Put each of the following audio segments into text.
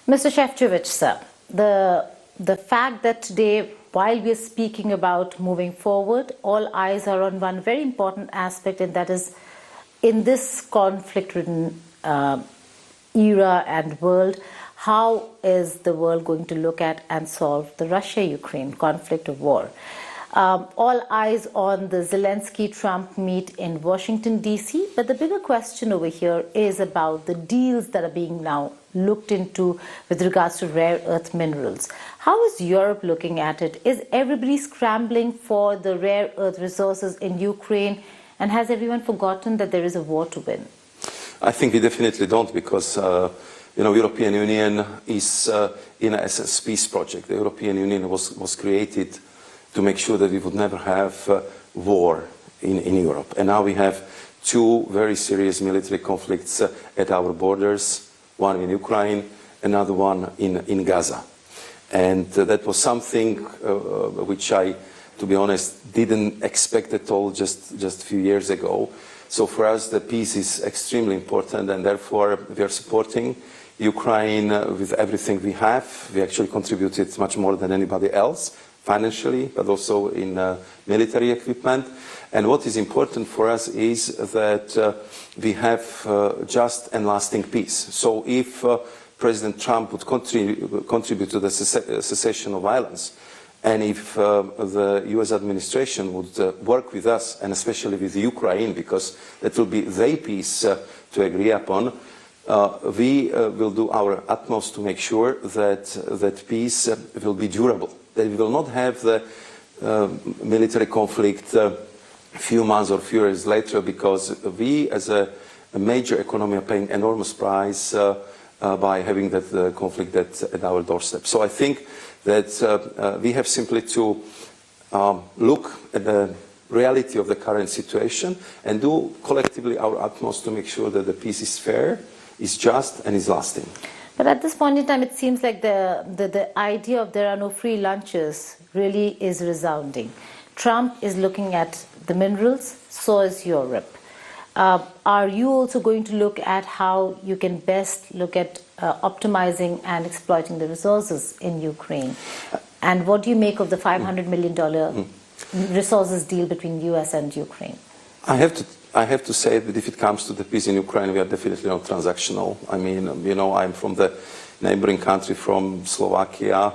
Mr. Shevchevich, sir, the fact that today, while we are speaking about moving forward, all eyes are on one very important aspect, and that is, in this conflict-ridden era and world, how is the world going to look at and solve the Russia-Ukraine conflict of war? All eyes on the Zelensky-Trump meet in Washington, D.C., but the bigger question over here is about the deals that are being now looked into with regards to rare earth minerals. How is Europe looking at it? Is everybody scrambling for the rare earth resources in Ukraine, and has everyone forgotten that there is a war to win? I think we definitely don't, because European Union is in essence peace project. The European Union was created to make sure that we would never have war in Europe. And now we have two very serious military conflicts at our borders, one in Ukraine, another one in Gaza. And that was something which I, to be honest, didn't expect at all just a few years ago. So for us, the peace is extremely important, and therefore we are supporting Ukraine with everything we have. We actually contributed much more than anybody else, financially, but also in military equipment. And what is important for us is that we have just and lasting peace. So if President Trump would contribute to the cessation of violence, and if the US administration would work with us, and especially with Ukraine, because that will be their peace to agree upon, we will do our utmost to make sure that that peace will be durable, that we will not have the military conflict a few months or few years later, because we as a major economy are paying enormous price by having that conflict at our doorstep. So I think that we have simply to look at the reality of the current situation and do collectively our utmost to make sure that the peace is fair, is just, and is lasting. But at this point in time, it seems like the idea of there are no free lunches really is resounding. Trump is looking at the minerals, so is Europe. Are you also going to look at how you can best look at optimizing and exploiting the resources in Ukraine? And what do you make of the $500 million resources deal between US and Ukraine? I have to say that if it comes to the peace in Ukraine, we are definitely not transactional. I mean, I'm from the neighboring country, from Slovakia,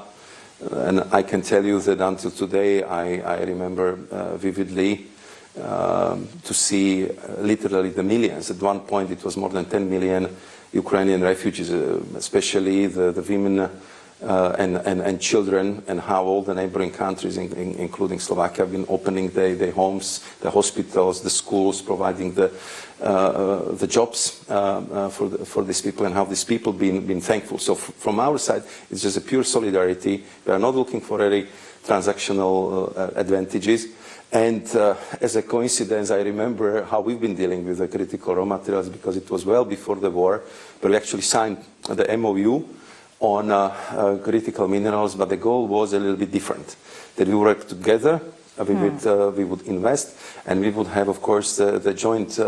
and I can tell you that until today, I remember vividly to see literally the millions. At one point, it was more than 10 million Ukrainian refugees, especially the women and children, and how all the neighboring countries, including Slovakia, have been opening their homes, the hospitals, the schools, providing the jobs for these people, and how these people been thankful. So from our side, it's just a pure solidarity. We are not looking for any transactional advantages. And as a coincidence, I remember how we've been dealing with the critical raw materials, because it was well before the war, but we actually signed the MOU on critical minerals, but the goal was a little bit different. That we work together, we would invest, and we would have, of course, the joint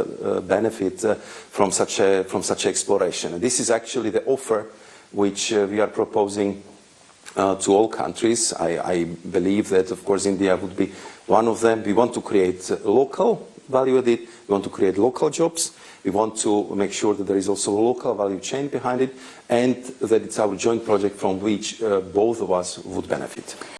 benefit from such exploration. And this is actually the offer which we are proposing to all countries. I believe that, of course, India would be one of them. We want to create local value added, we want to create local jobs, we want to make sure that there is also a local value chain behind it, and that it's our joint project from which both of us would benefit.